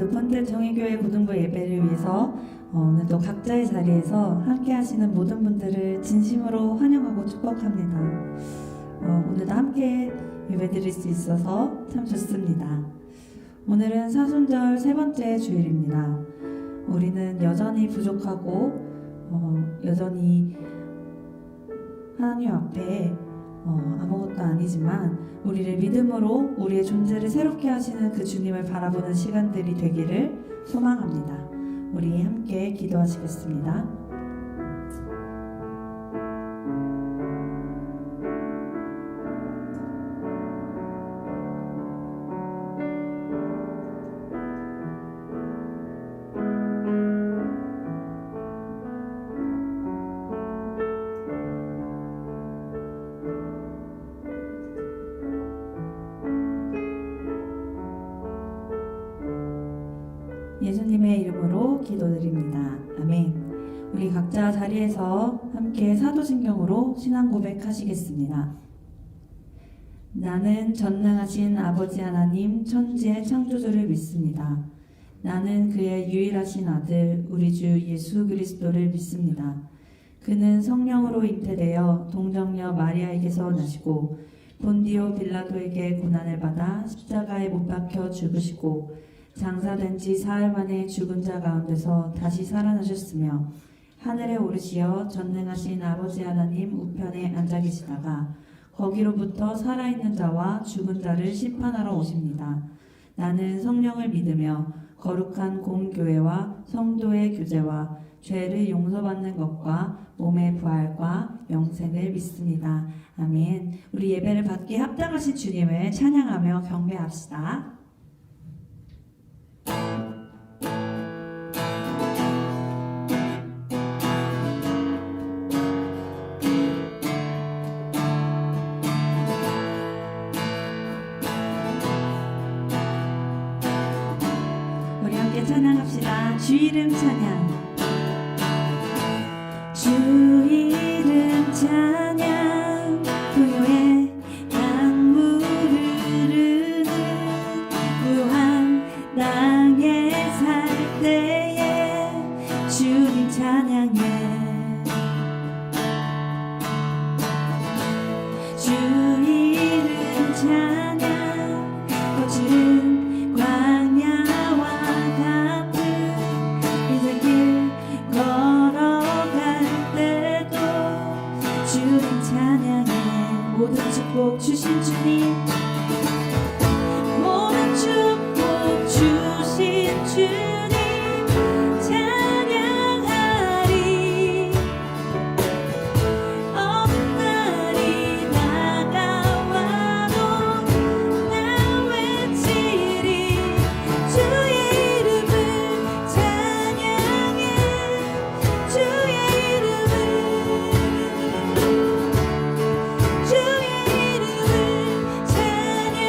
르폰텐 정의교회 고등부 예배를 위해서 오늘도 각자의 자리에서 함께 하시는 모든 분들을 진심으로 환영하고 축복합니다. 오늘도 함께 예배드릴 수 있어서 참 좋습니다. 오늘은 사순절 세 번째 주일입니다. 우리는 여전히 부족하고 여전히 하나님 앞에 아무것도 아니지만 우리를 믿음으로 우리의 존재를 새롭게 하시는 그 주님을 바라보는 시간들이 되기를 소망합니다. 우리 함께 기도하시겠습니다. 예수님의 이름으로 기도드립니다. 아멘. 우리 각자 자리에서 함께 사도신경으로 신앙 고백하시겠습니다. 나는 전능하신 아버지 하나님 천지의 창조주를 믿습니다. 나는 그의 유일하신 아들 우리 주 예수 그리스도를 믿습니다. 그는 성령으로 잉태되어 동정녀 마리아에게서 나시고 본디오 빌라도에게 고난을 받아 십자가에 못 박혀 죽으시고 장사된 지 사흘 만에 죽은 자 가운데서 다시 살아나셨으며 하늘에 오르시어 전능하신 아버지 하나님 우편에 앉아 계시다가 거기로부터 살아있는 자와 죽은 자를 심판하러 오십니다. 나는 성령을 믿으며 거룩한 공교회와 성도의 교제와 죄를 용서받는 것과 몸의 부활과 영생을 믿습니다. 아멘. 우리 예배를 받기에 합당하신 주님을 찬양하며 경배합시다. 우리 함께 찬양합시다. 주 이름 찬양. 주 이름 찬양. 부요의 강물을 흐르는 무한 땅에 살 때에 주님 찬양해. 주 이름 찬양. 거칠은 광야와 같은 이제 길 걸어갈 때도 주님 찬양해. 모든 축복 주신 주님, 모든 축복 주신 주님 찬양하리. 어떤 날이 다가와도 나 외치리. 주의 이름을 찬양해. 주의 이름을, 주의 이름을 찬양해.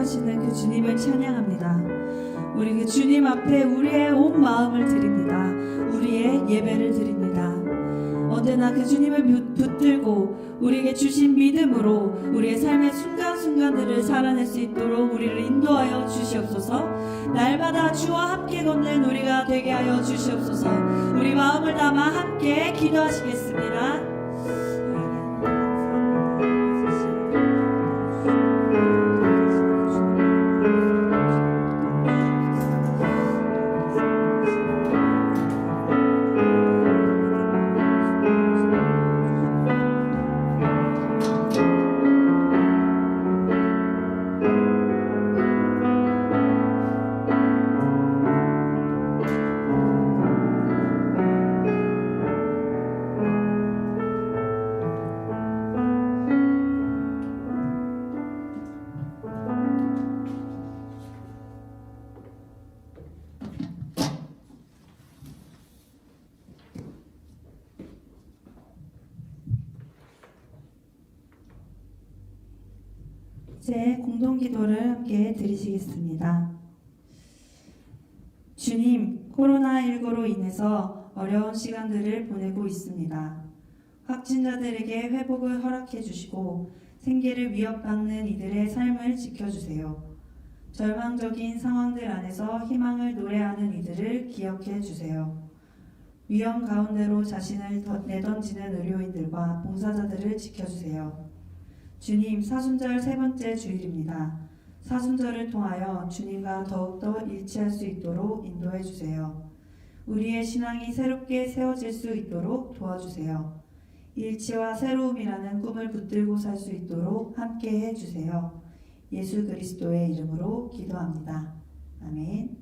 하시는 그 주님을 찬양합니다. 우리 그 주님 앞에 우리의 온 마음을 드립니다. 우리의 예배를 드립니다. 언제나 그 주님을 붙들고 우리에게 주신 믿음으로 우리의 삶의 순간순간들을 살아낼 수 있도록 우리를 인도하여 주시옵소서. 날마다 주와 함께 걷는 우리가 되게 하여 주시옵소서. 우리 마음을 담아 함께 기도하시겠습니다. 이제 공동기도를 함께 드리시겠습니다. 주님, 코로나19로 인해서 어려운 시간들을 보내고 있습니다. 확진자들에게 회복을 허락해 주시고 생계를 위협받는 이들의 삶을 지켜주세요. 절망적인 상황들 안에서 희망을 노래하는 이들을 기억해 주세요. 위험 가운데로 자신을 내던지는 의료인들과 봉사자들을 지켜주세요. 주님, 사순절 세 번째 주일입니다. 사순절을 통하여 주님과 더욱더 일치할 수 있도록 인도해 주세요. 우리의 신앙이 새롭게 세워질 수 있도록 도와주세요. 일치와 새로움이라는 꿈을 붙들고 살 수 있도록 함께해 주세요. 예수 그리스도의 이름으로 기도합니다. 아멘.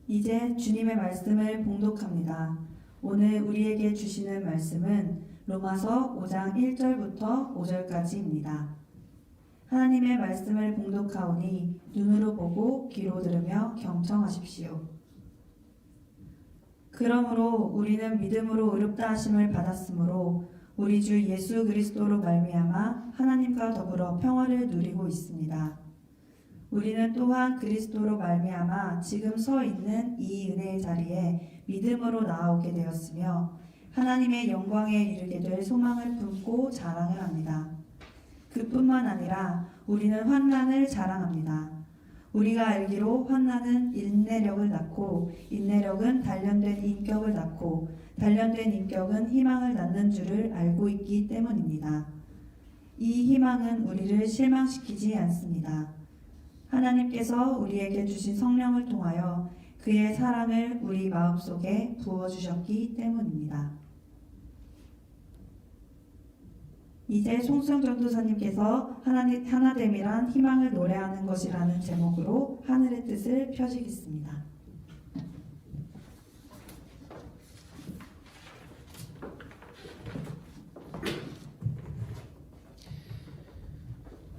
이제 주님의 말씀을 봉독합니다. 오늘 우리에게 주시는 말씀은 로마서 5장 1절부터 5절까지입니다. 하나님의 말씀을 봉독하오니 눈으로 보고 귀로 들으며 경청하십시오. 그러므로 우리는 믿음으로 의롭다 하심을 받았으므로 우리 주 예수 그리스도로 말미암아 하나님과 더불어 평화를 누리고 있습니다. 우리는 또한 그리스도로 말미암아 지금 서 있는 이 은혜의 자리에 믿음으로 나아오게 되었으며 하나님의 영광에 이르게 될 소망을 품고 자랑을 합니다. 그뿐만 아니라 우리는 환난을 자랑합니다. 우리가 알기로 환난은 인내력을 낳고 인내력은 단련된 인격을 낳고 단련된 인격은 희망을 낳는 줄을 알고 있기 때문입니다. 이 희망은 우리를 실망시키지 않습니다. 하나님께서 우리에게 주신 성령을 통하여 그의 사랑을 우리 마음속에 부어주셨기 때문입니다. 이제 송승 전도사님께서 하나됨이란 희망을 노래하는 것이라는 제목으로 하늘의 뜻을 펴시겠습니다.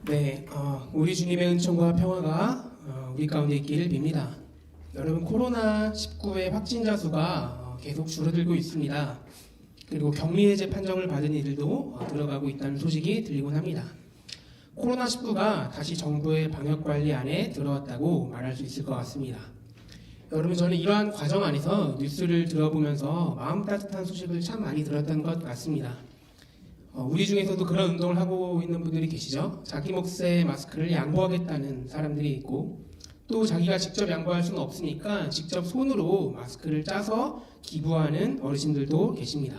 네, 우리 주님의 은총과 평화가 우리 가운데 있기를 빕니다. 여러분, 코로나19의 확진자 수가 계속 줄어들고 있습니다. 그리고 격리해제 판정을 받은 이들도 들어가고 있다는 소식이 들리곤 합니다. 코로나19가 다시 정부의 방역관리 안에 들어왔다고 말할 수 있을 것 같습니다. 여러분, 저는 이러한 과정 안에서 뉴스를 들어보면서 마음 따뜻한 소식을 참 많이 들었던 것 같습니다. 우리 중에서도 그런 운동을 하고 있는 분들이 계시죠. 자기 몫의 마스크를 양보하겠다는 사람들이 있고, 또 자기가 직접 양보할 수는 없으니까 직접 손으로 마스크를 짜서 기부하는 어르신들도 계십니다.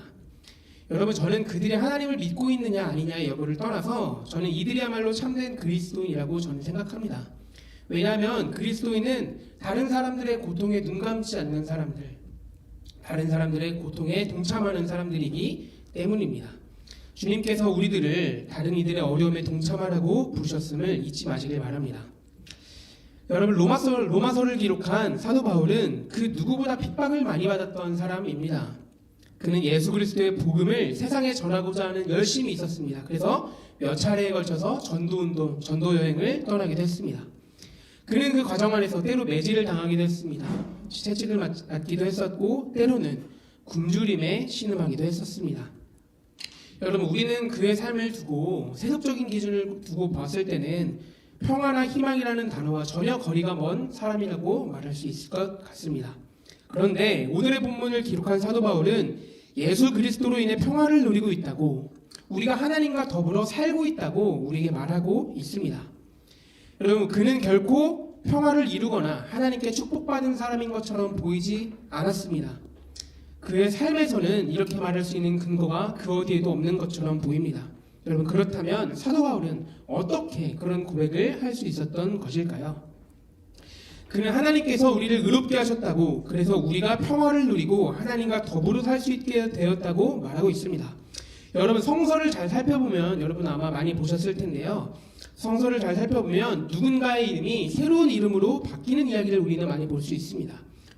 여러분, 저는 그들이 하나님을 믿고 있느냐 아니냐의 여부를 떠나서 저는 이들이야말로 참된 그리스도인이라고 저는 생각합니다. 왜냐하면 그리스도인은 다른 사람들의 고통에 눈 감지 않는 사람들, 다른 사람들의 고통에 동참하는 사람들이기 때문입니다. 주님께서 우리들을 다른 이들의 어려움에 동참하라고 부르셨음을 잊지 마시길 바랍니다. 여러분, 로마서를 기록한 사도 바울은 그 누구보다 핍박을 많이 받았던 사람입니다. 그는 예수 그리스도의 복음을 세상에 전하고자 하는 열심이 있었습니다. 그래서 몇 차례에 걸쳐서 전도 여행을 떠나기도 했습니다. 그는 그 과정 안에서 때로 매질을 당하기도 했습니다. 채찍을 맞기도 했었고 때로는 굶주림에 신음하기도 했었습니다. 여러분, 우리는 그의 삶을 두고 세속적인 기준을 두고 봤을 때는 평화나 희망이라는 단어와 전혀 거리가 먼 사람이라고 말할 수 있을 것 같습니다. 그런데 오늘의 본문을 기록한 사도 바울은 예수 그리스도로 인해 평화를 누리고 있다고, 우리가 하나님과 더불어 살고 있다고 우리에게 말하고 있습니다. 여러분, 그는 결코 평화를 이루거나 하나님께 축복받은 사람인 것처럼 보이지 않았습니다. 그의 삶에서는 이렇게 말할 수 있는 근거가 그 어디에도 없는 것처럼 보입니다. 여러분, 그렇다면 사도 바울은 어떻게 그런 고백을 할 수 있었던 것일까요? 그는 하나님께서 우리를 의롭게 하셨다고, 그래서 우리가 평화를 누리고 하나님과 더불어 살 수 있게 되었다고 말하고 있습니다. 여러분, 성서를 잘 살펴보면, 여러분 아마 많이 보셨을 텐데요, 성서를 잘 살펴보면 누군가의 이름이 새로운 이름으로 바뀌는 이야기를 우리는 많이 볼 수 있습니다.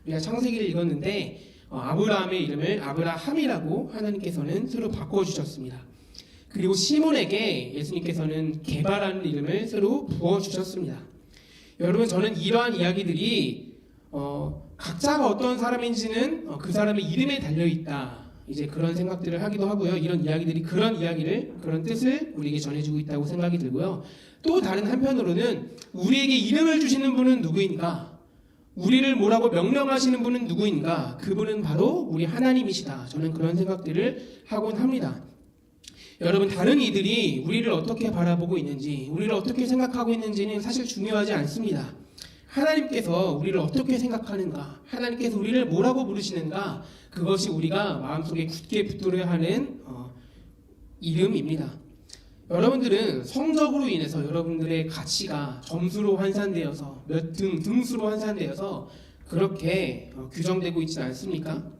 우리가 창세기를 읽었는데 아브라함의 이름을 아브라함이라고 하나님께서는 새로 바꿔주셨습니다. 그리고 시몬에게 예수님께서는 게바라는 이름을 새로 부어주셨습니다. 여러분, 저는 이러한 이야기들이 각자가 어떤 사람인지는 그 사람의 이름에 달려있다, 이제 그런 생각들을 하기도 하고요. 이런 이야기들이 그런 뜻을 우리에게 전해주고 있다고 생각이 들고요. 또 다른 한편으로는 우리에게 이름을 주시는 분은 누구인가? 우리를 뭐라고 명령하시는 분은 누구인가? 그분은 바로 우리 하나님이시다. 저는 그런 생각들을 하곤 합니다. 여러분, 다른 이들이 우리를 어떻게 바라보고 있는지, 우리를 어떻게 생각하고 있는지는 사실 중요하지 않습니다. 하나님께서 우리를 어떻게 생각하는가, 하나님께서 우리를 뭐라고 부르시는가, 그것이 우리가 마음속에 굳게 붙들어야 하는 이름입니다. 여러분들은 성적으로 인해서 여러분들의 가치가 점수로 환산되어서 등수로 환산되어서 그렇게 규정되고 있지 않습니까?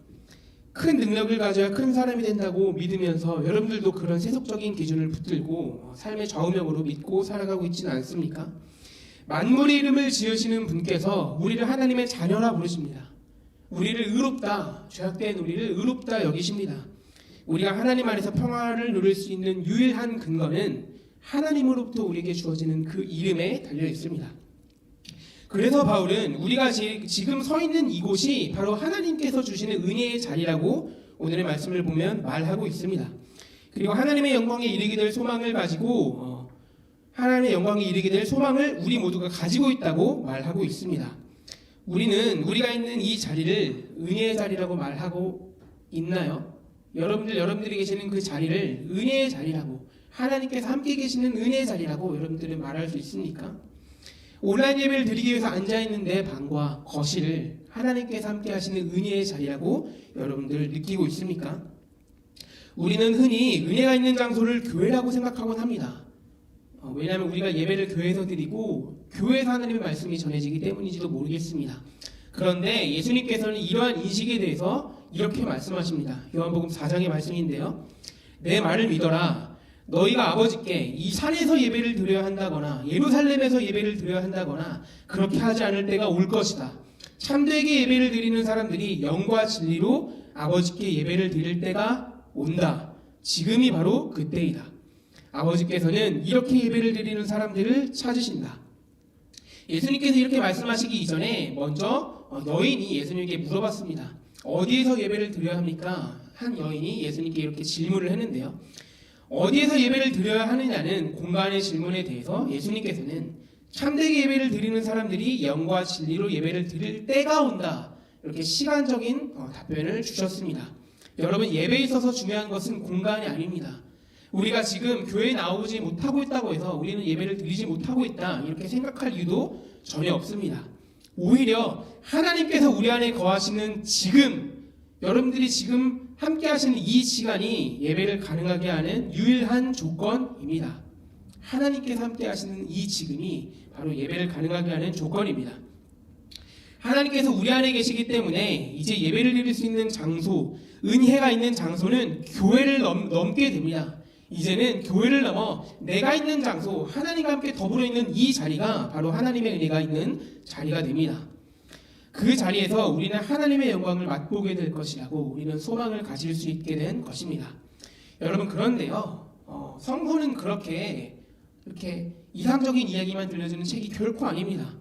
큰 능력을 가져야 큰 사람이 된다고 믿으면서 여러분들도 그런 세속적인 기준을 붙들고 삶의 좌우명으로 믿고 살아가고 있지는 않습니까? 만물의 이름을 지으시는 분께서 우리를 하나님의 자녀라 부르십니다. 우리를 의롭다, 죄악된 우리를 의롭다 여기십니다. 우리가 하나님 안에서 평화를 누릴 수 있는 유일한 근거는 하나님으로부터 우리에게 주어지는 그 이름에 달려 있습니다. 그래서 바울은 우리가 지금 서 있는 이곳이 바로 하나님께서 주시는 은혜의 자리라고 오늘의 말씀을 보면 말하고 있습니다. 그리고 하나님의 영광에 이르게 될 소망을 가지고 하나님의 영광에 이르게 될 소망을 우리 모두가 가지고 있다고 말하고 있습니다. 우리는 우리가 있는 이 자리를 은혜의 자리라고 말하고 있나요? 여러분들이 계시는 그 자리를 은혜의 자리라고, 하나님께서 함께 계시는 은혜의 자리라고 여러분들은 말할 수 있습니까? 온라인 예배를 드리기 위해서 앉아있는 내 방과 거실을 하나님께서 함께 하시는 은혜의 자리라고 여러분들 느끼고 있습니까? 우리는 흔히 은혜가 있는 장소를 교회라고 생각하곤 합니다. 왜냐하면 우리가 예배를 교회에서 드리고 교회에서 하나님의 말씀이 전해지기 때문인지도 모르겠습니다. 그런데 예수님께서는 이러한 인식에 대해서 이렇게 말씀하십니다. 요한복음 4장의 말씀인데요, 내 말을 믿어라. 너희가 아버지께 이 산에서 예배를 드려야 한다거나 예루살렘에서 예배를 드려야 한다거나 그렇게 하지 않을 때가 올 것이다. 참되게 예배를 드리는 사람들이 영과 진리로 아버지께 예배를 드릴 때가 온다. 지금이 바로 그때이다. 아버지께서는 이렇게 예배를 드리는 사람들을 찾으신다. 예수님께서 이렇게 말씀하시기 이전에 먼저 여인이 예수님께 물어봤습니다. 어디에서 예배를 드려야 합니까? 한 여인이 예수님께 이렇게 질문을 했는데요, 어디에서 예배를 드려야 하느냐는 공간의 질문에 대해서 예수님께서는 참되게 예배를 드리는 사람들이 영과 진리로 예배를 드릴 때가 온다, 이렇게 시간적인 답변을 주셨습니다. 여러분, 예배에 있어서 중요한 것은 공간이 아닙니다. 우리가 지금 교회에 나오지 못하고 있다고 해서 우리는 예배를 드리지 못하고 있다, 이렇게 생각할 이유도 전혀 없습니다. 오히려 하나님께서 우리 안에 거하시는 지금, 여러분들이 지금 함께 하시는 이 시간이 예배를 가능하게 하는 유일한 조건입니다. 하나님께서 함께 하시는 이 지금이 바로 예배를 가능하게 하는 조건입니다. 하나님께서 우리 안에 계시기 때문에 이제 예배를 드릴 수 있는 장소, 은혜가 있는 장소는 교회를 넘게 됩니다. 이제는 교회를 넘어 내가 있는 장소, 하나님과 함께 더불어 있는 이 자리가 바로 하나님의 은혜가 있는 자리가 됩니다. 그 자리에서 우리는 하나님의 영광을 맛보게 될 것이라고 우리는 소망을 가질 수 있게 된 것입니다. 여러분, 그런데요, 성서는 그렇게 이렇게 이상적인 이야기만 들려주는 책이 결코 아닙니다.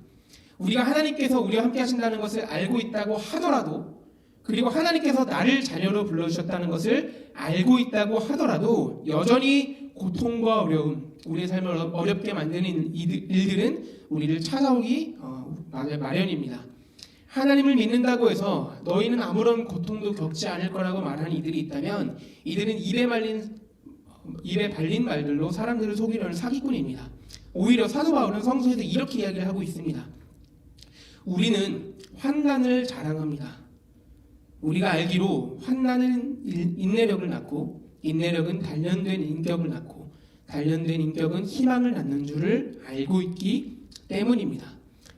우리가 하나님께서 우리와 함께 하신다는 것을 알고 있다고 하더라도 그리고 하나님께서 나를 자녀로 불러주셨다는 것을 알고 있다고 하더라도 여전히 고통과 어려움, 우리의 삶을 어렵게 만드는 일들은 우리를 찾아오기 마련입니다. 하나님을 믿는다고 해서 너희는 아무런 고통도 겪지 않을 거라고 말하는 이들이 있다면 이들은 입에 발린 말들로 사람들을 속이려는 사기꾼입니다. 오히려 사도 바울은 성서에서 이렇게 이야기를 하고 있습니다. 우리는 환난을 자랑합니다. 우리가 알기로 환난은 인내력을 낳고 인내력은 단련된 인격을 낳고 단련된 인격은 희망을 낳는 줄을 알고 있기 때문입니다.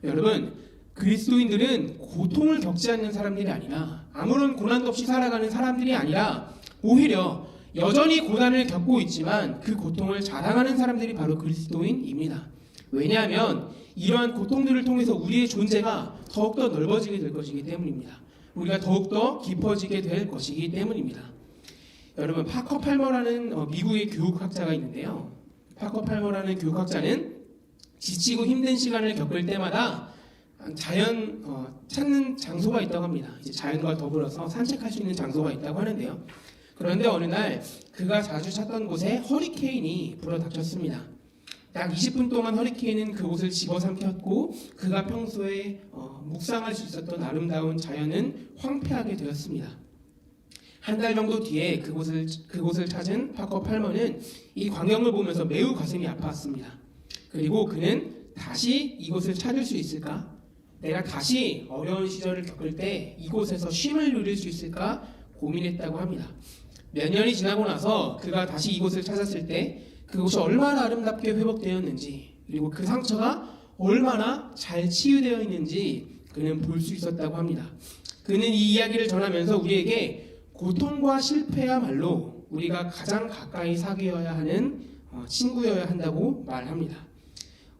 여러분, 그리스도인들은 고통을 겪지 않는 사람들이 아니라 아무런 고난도 없이 살아가는 사람들이 아니라 오히려 여전히 고난을 겪고 있지만 그 고통을 자랑하는 사람들이 바로 그리스도인입니다. 왜냐하면 이러한 고통들을 통해서 우리의 존재가 더욱더 넓어지게 될 것이기 때문입니다. 우리가 더욱더 깊어지게 될 것이기 때문입니다. 여러분, 파커 팔머라는 미국의 교육학자가 있는데요. 파커 팔머라는 교육학자는 지치고 힘든 시간을 겪을 때마다 자연 찾는 장소가 있다고 합니다. 이제 자연과 더불어서 산책할 수 있는 장소가 있다고 하는데요. 그런데 어느 날 그가 자주 찾던 곳에 허리케인이 불어닥쳤습니다. 약 20분 동안 허리케인은 그곳을 집어삼켰고 그가 평소에 묵상할 수 있었던 아름다운 자연은 황폐하게 되었습니다. 한 달 정도 뒤에 그곳을 찾은 파커 팔머는 이 광경을 보면서 매우 가슴이 아팠습니다. 그리고 그는 다시 이곳을 찾을 수 있을까? 내가 다시 어려운 시절을 겪을 때 이곳에서 쉼을 누릴 수 있을까 고민했다고 합니다. 몇 년이 지나고 나서 그가 다시 이곳을 찾았을 때 그곳이 얼마나 아름답게 회복되었는지 그리고 그 상처가 얼마나 잘 치유되어 있는지 그는 볼 수 있었다고 합니다. 그는 이 이야기를 전하면서 우리에게 고통과 실패야말로 우리가 가장 가까이 사귀어야 하는 친구여야 한다고 말합니다.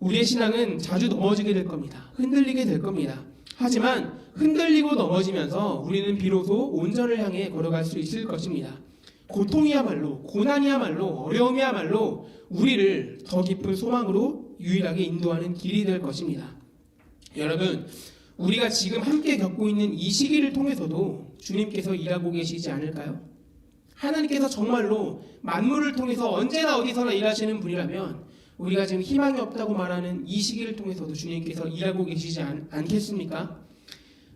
우리의 신앙은 자주 넘어지게 될 겁니다. 흔들리게 될 겁니다. 하지만 흔들리고 넘어지면서 우리는 비로소 온전을 향해 걸어갈 수 있을 것입니다. 고통이야말로, 고난이야말로, 어려움이야말로 우리를 더 깊은 소망으로 유일하게 인도하는 길이 될 것입니다. 여러분, 우리가 지금 함께 겪고 있는 이 시기를 통해서도 주님께서 일하고 계시지 않을까요? 하나님께서 정말로 만물을 통해서 언제나 어디서나 일하시는 분이라면 우리가 지금 희망이 없다고 말하는 이 시기를 통해서도 주님께서 일하고 계시지 않겠습니까?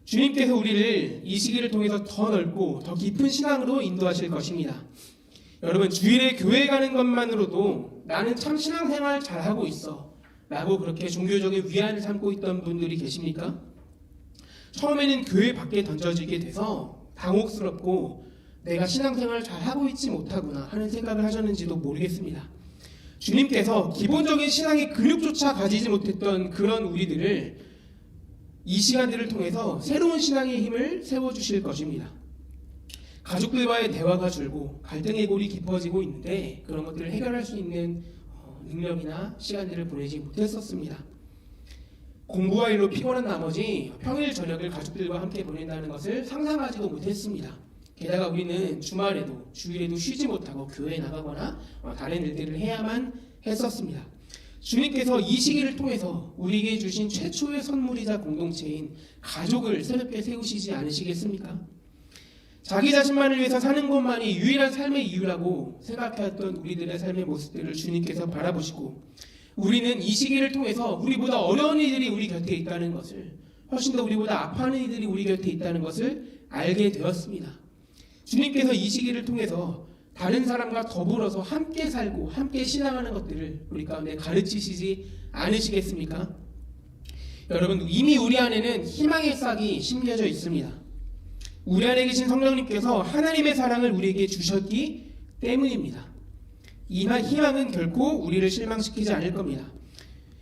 주님께서 우리를 이 시기를 통해서 더 넓고 더 깊은 신앙으로 인도하실 것입니다. 여러분, 주일에 교회 가는 것만으로도 나는 참 신앙생활 잘하고 있어 라고 그렇게 종교적인 위안을 삼고 있던 분들이 계십니까? 처음에는 교회 밖에 던져지게 돼서 당혹스럽고 내가 신앙생활 잘하고 있지 못하구나 하는 생각을 하셨는지도 모르겠습니다. 주님께서 기본적인 신앙의 근육조차 가지지 못했던 그런 우리들을 이 시간들을 통해서 새로운 신앙의 힘을 세워주실 것입니다. 가족들과의 대화가 줄고 갈등의 골이 깊어지고 있는데 그런 것들을 해결할 수 있는 능력이나 시간들을 보내지 못했었습니다. 공부와 일로 피곤한 나머지 평일 저녁을 가족들과 함께 보낸다는 것을 상상하지도 못했습니다. 게다가 우리는 주말에도 주일에도 쉬지 못하고 교회에 나가거나 다른 일들을 해야만 했었습니다. 주님께서 이 시기를 통해서 우리에게 주신 최초의 선물이자 공동체인 가족을 새롭게 세우시지 않으시겠습니까? 자기 자신만을 위해서 사는 것만이 유일한 삶의 이유라고 생각해왔던 우리들의 삶의 모습들을 주님께서 바라보시고 우리는 이 시기를 통해서 우리보다 어려운 이들이 우리 곁에 있다는 것을 훨씬 더 우리보다 아파하는 이들이 우리 곁에 있다는 것을 알게 되었습니다. 주님께서 이 시기를 통해서 다른 사람과 더불어서 함께 살고 함께 신앙하는 것들을 우리 가운데 가르치시지 않으시겠습니까? 여러분, 이미 우리 안에는 희망의 싹이 심겨져 있습니다. 우리 안에 계신 성령님께서 하나님의 사랑을 우리에게 주셨기 때문입니다. 이 희망은 결코 우리를 실망시키지 않을 겁니다.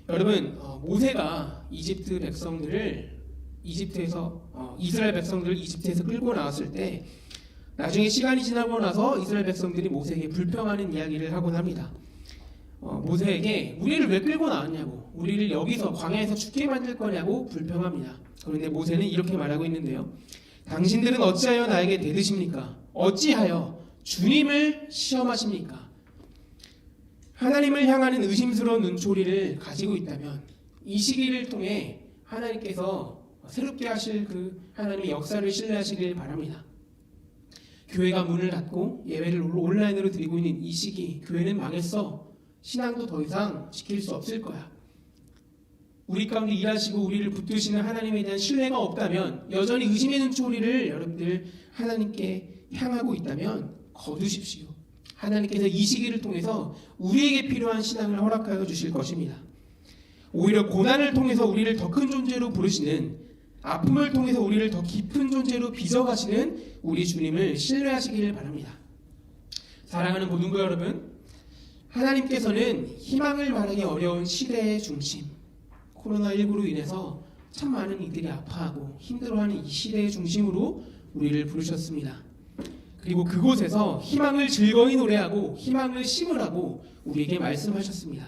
여러분, 모세가 이스라엘 백성들을 이집트에서 끌고 나왔을 때 나중에 시간이 지나고 나서 이스라엘 백성들이 모세에게 불평하는 이야기를 하곤 합니다. 모세에게 우리를 왜 끌고 나왔냐고, 우리를 여기서 광야에서 죽게 만들 거냐고 불평합니다. 그런데 모세는 이렇게 말하고 있는데요. 당신들은 어찌하여 나에게 대드십니까? 어찌하여 주님을 시험하십니까? 하나님을 향하는 의심스러운 눈초리를 가지고 있다면 이 시기를 통해 하나님께서 새롭게 하실 그 하나님의 역사를 신뢰하시길 바랍니다. 교회가 문을 닫고 예배를 온라인으로 드리고 있는 이 시기, 교회는 망했어. 신앙도 더 이상 지킬 수 없을 거야. 우리 가운데 일하시고 우리를 붙드시는 하나님에 대한 신뢰가 없다면, 여전히 의심의 눈초리를 여러분들 하나님께 향하고 있다면 거두십시오. 하나님께서 이 시기를 통해서 우리에게 필요한 신앙을 허락하여 주실 것입니다. 오히려 고난을 통해서 우리를 더 큰 존재로 부르시는, 아픔을 통해서 우리를 더 깊은 존재로 빚어가시는 우리 주님을 신뢰하시길 바랍니다. 사랑하는 모든고 여러분, 하나님께서는 희망을 말하기 어려운 시대의 중심, 코로나19로 인해서 참 많은 이들이 아파하고 힘들어하는 이 시대의 중심으로 우리를 부르셨습니다. 그리고 그곳에서 희망을 즐거이 노래하고 희망을 심으라고 우리에게 말씀하셨습니다.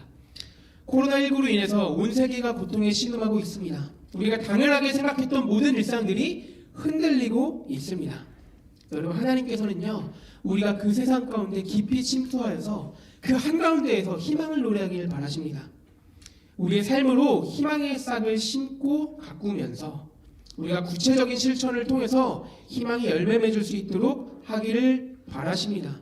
코로나19로 인해서 온 세계가 고통에 신음하고 있습니다. 우리가 당연하게 생각했던 모든 일상들이 흔들리고 있습니다. 여러분, 하나님께서는요, 우리가 그 세상 가운데 깊이 침투하여서 그 한가운데에서 희망을 노래하길 바라십니다. 우리의 삶으로 희망의 싹을 심고 가꾸면서 우리가 구체적인 실천을 통해서 희망이 열매 맺을 수 있도록 하기를 바라십니다.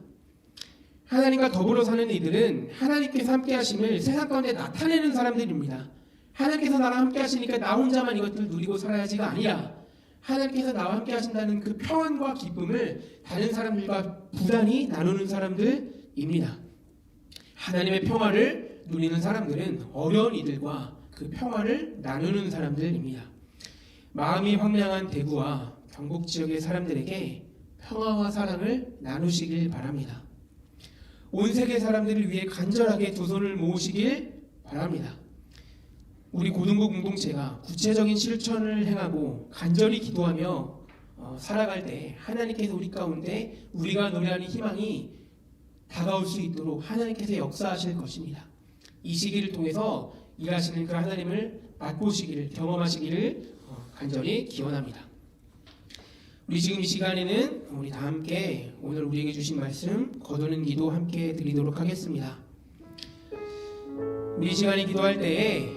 하나님과 더불어 사는 이들은 하나님께서 함께 하심을 세상 가운데 나타내는 사람들입니다. 하나님께서 나랑 함께 하시니까 나 혼자만 이것들을 누리고 살아야지가 아니라, 하나님께서 나와 함께 하신다는 그 평안과 기쁨을 다른 사람들과 부단히 나누는 사람들입니다. 하나님의 평화를 누리는 사람들은 어려운 이들과 그 평화를 나누는 사람들입니다. 마음이 황량한 대구와 경북 지역의 사람들에게 평화와 사랑을 나누시길 바랍니다. 온 세계 사람들을 위해 간절하게 두 손을 모으시길 바랍니다. 우리 고등부 공동체가 구체적인 실천을 행하고 간절히 기도하며 살아갈 때 하나님께서 우리 가운데 우리가 노래하는 희망이 다가올 수 있도록 하나님께서 역사하실 것입니다. 이 시기를 통해서 일하시는 그 하나님을 맛보시기를, 경험하시기를 간절히 기원합니다. 우리 지금 이 시간에는 우리 다 함께 오늘 우리에게 주신 말씀 거두는 기도 함께 드리도록 하겠습니다. 우리 이 시간에 기도할 때에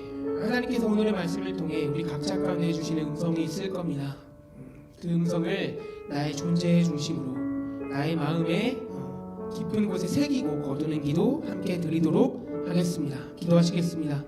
하나님께서 오늘의 말씀을 통해 우리 각자 가운데 주시는 음성이 있을 겁니다. 그 음성을 나의 존재의 중심으로, 나의 마음의 깊은 곳에 새기고 거두는 기도 함께 드리도록 하겠습니다. 기도하시겠습니다.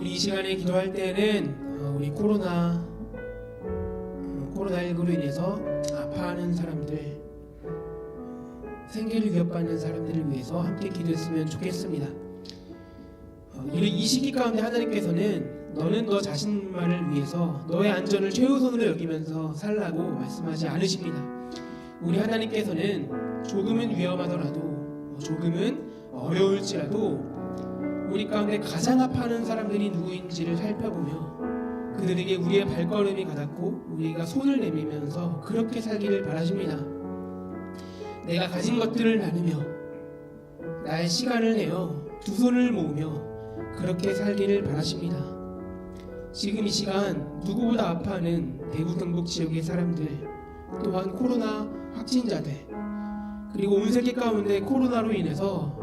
이 시간에 기도할 때는 우리 코로나19로 인해서 아파하는 사람들, 생계를 위협받는 사람들을 위해서 함께 기도했으면 좋겠습니다. 이 시기 가운데 하나님께서는 너는 너 자신만을 위해서 너의 안전을 최우선으로 여기면서 살라고 말씀하지 않으십니다. 우리 하나님께서는 조금은 위험하더라도, 조금은 어려울지라도 우리 가운데 가장 아파하는 사람들이 누구인지를 살펴보며 그들에게 우리의 발걸음이 가닿고 우리가 손을 내밀면서 그렇게 살기를 바라십니다. 내가 가진 것들을 나누며 나의 시간을 내어 두 손을 모으며 그렇게 살기를 바라십니다. 지금 이 시간 누구보다 아파하는 대구 경북 지역의 사람들, 또한 코로나 확진자들, 그리고 온 세계 가운데 코로나로 인해서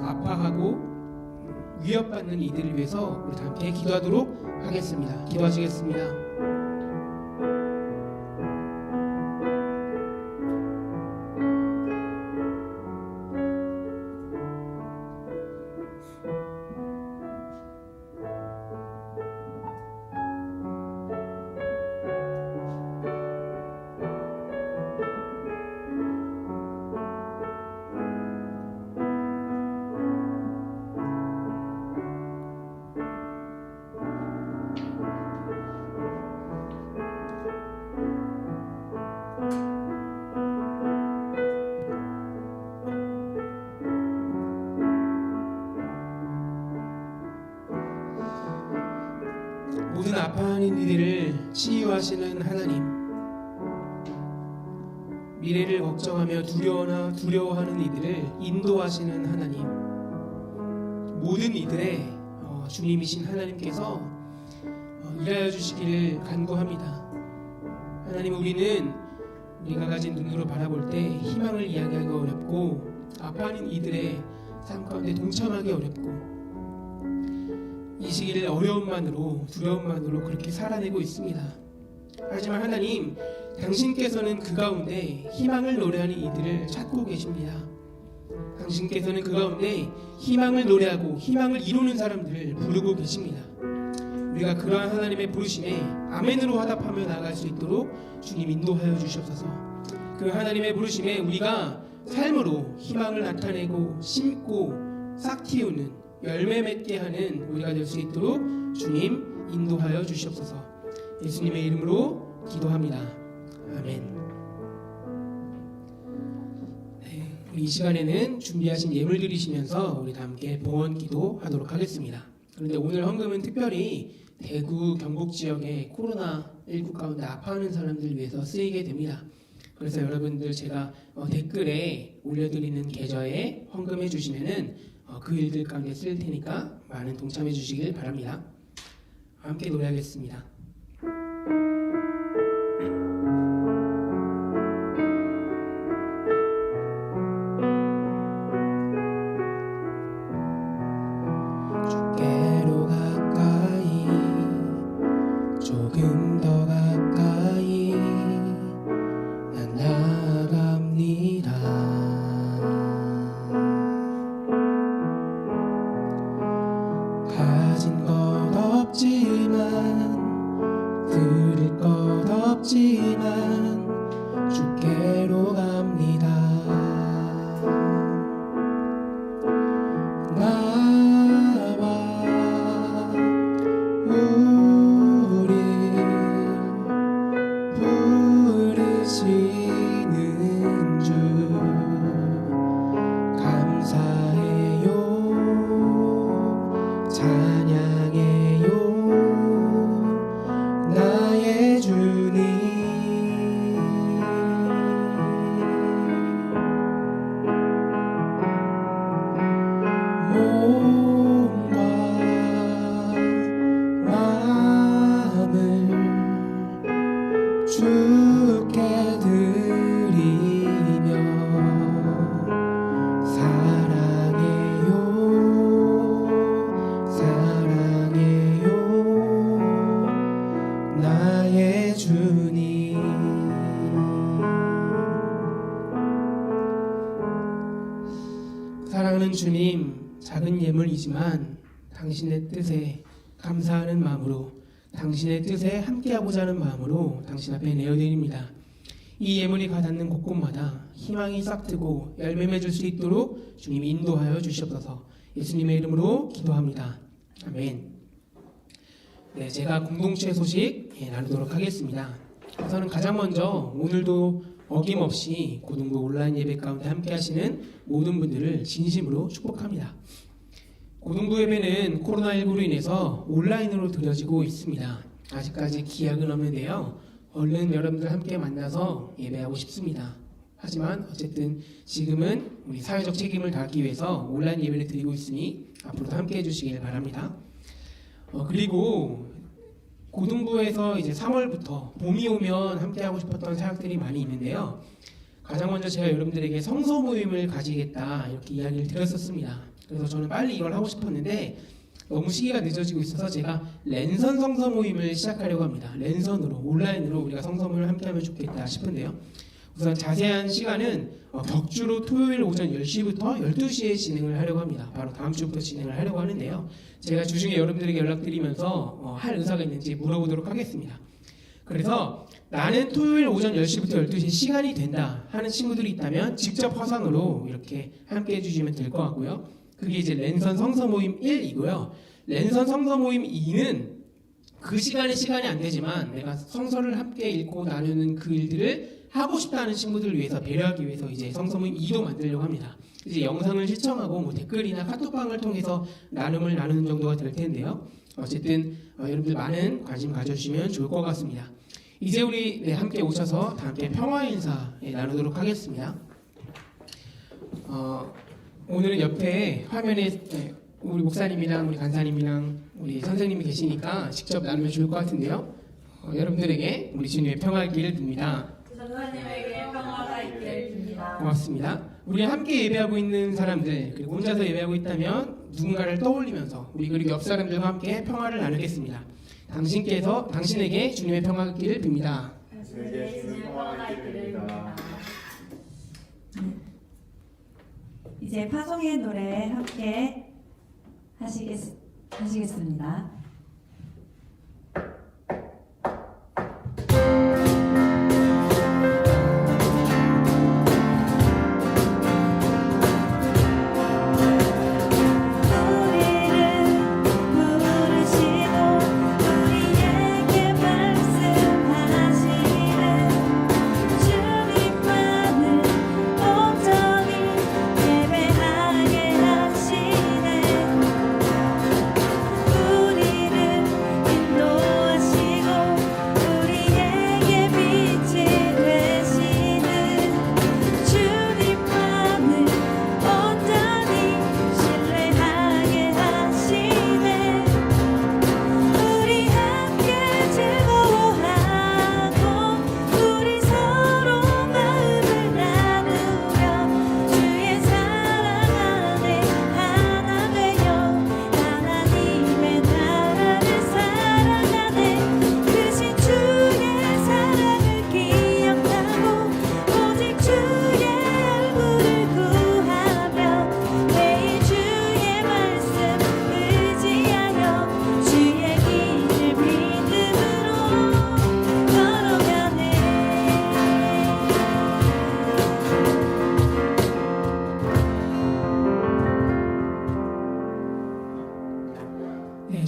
아파하고 위협받는 이들을 위해서 우리 함께 기도하도록 하겠습니다. 기도하시겠습니다. 아파하는 이들을 치유하시는 하나님, 미래를 걱정하며 두려워하는 이들을 인도하시는 하나님, 모든 이들의 주님이신 하나님께서 일하여 주시기를 간구합니다. 하나님, 우리가 가진 눈으로 바라볼 때 희망을 이야기하기 어렵고 아파하는 이들의 삶 가운데 동참하기 어렵고 이 시기를 어려움만으로 두려움만으로 그렇게 살아내고 있습니다. 하지만 하나님, 당신께서는 그 가운데 희망을 노래하는 이들을 찾고 계십니다. 당신께서는 그 가운데 희망을 노래하고 희망을 이루는 사람들을 부르고 계십니다. 우리가 그러한 하나님의 부르심에 아멘으로 화답하며 나아갈 수 있도록 주님 인도하여 주시옵소서. 그 하나님의 부르심에 우리가 삶으로 희망을 나타내고 심고 싹 틔우는 열매 맺게 하는 우리가 될 수 있도록 주님 인도하여 주시옵소서. 예수님의 이름으로 기도합니다. 아멘. 이 시간에는 준비하신 예물 드리시면서 우리 다 함께 봉헌 기도하도록 하겠습니다. 그런데 오늘 헌금은 특별히 대구 경북 지역의 코로나19 가운데 아파하는 사람들 위해서 쓰이게 됩니다. 그래서 여러분들 제가 댓글에 올려드리는 계좌에 헌금해 주시면은 그 일들 가운데 쓸 테니까 많은 동참해 주시길 바랍니다. 함께 노래하겠습니다. 주께로 가까이, 조금 더 가까이 난 나아갑니다. 가진 것 없지만, 드릴 것 없지만 주께로 갑니다. 나와 우리 부르시는 주 감사해요, 찬양해요, 나의 주님. 몸과 마음을 주께 드리며 사랑해요, 사랑해요, 나의 주님. 사랑하는 주님, 작은 예물이지만 당신의 뜻에 감사하는 마음으로, 당신의 뜻에 함께하고자 하는 마음으로 당신 앞에 내어드립니다. 이 예물이 가닿는 곳곳마다 희망이 싹트고 열매 맺을 수 있도록 주님 인도하여 주시옵소서. 예수님의 이름으로 기도합니다. 아멘. 네, 제가 공동체 소식 나누도록 하겠습니다. 우선은 가장 먼저 오늘도 어김없이 고등부 온라인 예배 가운데 함께 하시는 모든 분들을 진심으로 축복합니다. 고등부 예배는 코로나19로 인해서 온라인으로 드려지고 있습니다. 아직까지 기약은 없는데요, 얼른 여러분들 함께 만나서 예배하고 싶습니다. 하지만 어쨌든 지금은 우리 사회적 책임을 다하기 위해서 온라인 예배를 드리고 있으니 앞으로도 함께 해주시길 바랍니다. 그리고 고등부에서 이제 3월부터 봄이 오면 함께 하고 싶었던 사역들이 많이 있는데요, 가장 먼저 제가 여러분들에게 성서 모임을 가지겠다 이렇게 이야기를 드렸었습니다. 그래서 저는 빨리 이걸 하고 싶었는데 너무 시기가 늦어지고 있어서 제가 랜선 성서 모임을 시작하려고 합니다. 랜선으로, 온라인으로 우리가 성서 모임을 함께 하면 좋겠다 싶은데요, 우선 자세한 시간은 격주로 토요일 오전 10시부터 12시에 진행을 하려고 합니다. 바로 다음 주부터 진행을 하려고 하는데요, 제가 주중에 여러분들에게 연락드리면서 할 의사가 있는지 물어보도록 하겠습니다. 그래서 나는 토요일 오전 10시부터 12시 시간이 된다 하는 친구들이 있다면 직접 화상으로 이렇게 함께 해주시면 될 것 같고요. 그게 이제 랜선 성서 모임 1이고요. 랜선 성서 모임 2는 그 시간이 안 되지만 내가 성서를 함께 읽고 나누는 그 일들을 하고 싶다는 친구들을 위해서 배려하기 위해서 이제 성서 모임 2도 만들려고 합니다. 이제 영상을 시청하고 댓글이나 카톡방을 통해서 나눔을 나누는 정도가 될 텐데요, 어쨌든 여러분들 많은 관심 가져주시면 좋을 것 같습니다. 이제 우리 함께 오셔서 다 함께 평화 인사 나누도록 하겠습니다. 오늘은 옆에 화면에 우리 목사님이랑 우리 간사님이랑 우리 선생님이 계시니까 직접 나누면 좋을 것 같은데요. 여러분들에게 우리 주님의 평화가 있기를 빕니다. 선생님에게 평화가 있기를 빕니다. 고맙습니다. 우리 함께 예배하고 있는 사람들 그리고 혼자서 예배하고 있다면 누군가를 떠올리면서 우리 그리고 옆 사람들과 함께 평화를 나누겠습니다. 당신에게 주님의 평화가 있기를 빕니다. 당신에게 주님의 평화가 있기를 빕니다. 이제 파송의 노래 함께 하시겠습니다.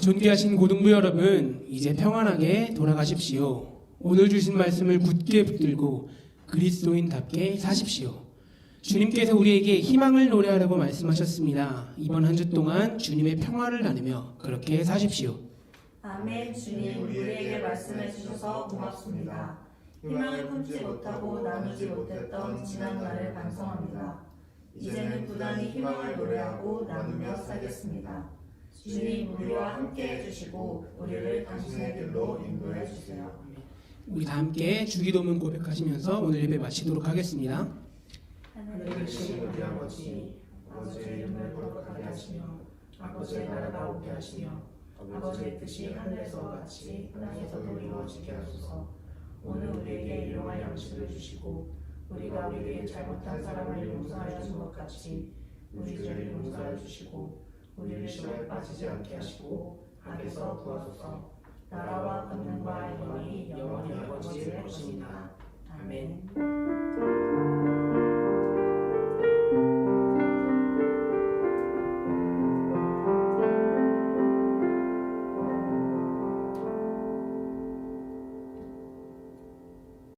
존귀하신 고등부 여러분, 이제 평안하게 돌아가십시오. 오늘 주신 말씀을 굳게 붙들고 그리스도인답게 사십시오. 주님께서 우리에게 희망을 노래하라고 말씀하셨습니다. 이번 한 주 동안 주님의 평화를 나누며 그렇게 사십시오. 아멘. 주님, 우리에게 말씀해 주셔서 고맙습니다. 희망을 품지 못하고 나누지 못했던 지난날을 반성합니다. 이제는 부단히 희망을 노래하고 나누며 살겠습니다. 주님, 우리와 함께 해주시고 우리를 당신의 길로 인도해 주세요. 우리 다 함께 주기도문 고백하시면서 오늘 예배 마치도록 하겠습니다. 하늘에 계신 우리 아버지, 아버지의 이름을 거룩하게 하시며 아버지의 나라가 오게 하시며 아버지의 뜻이 하늘에서 같이 땅에서도 이루어지게 하소서. 오늘 우리에게 일용할 양식을 주시고 우리가 우리에게 잘못한 사람을 용서하여 준 것 같이 우리 죄를 용서하여 주시고 우리를 시험에 빠지지 않게 하시고 악에서 구하소서. 나라와 권능과 영광이 영원히 아버지의 것입니다. 아멘.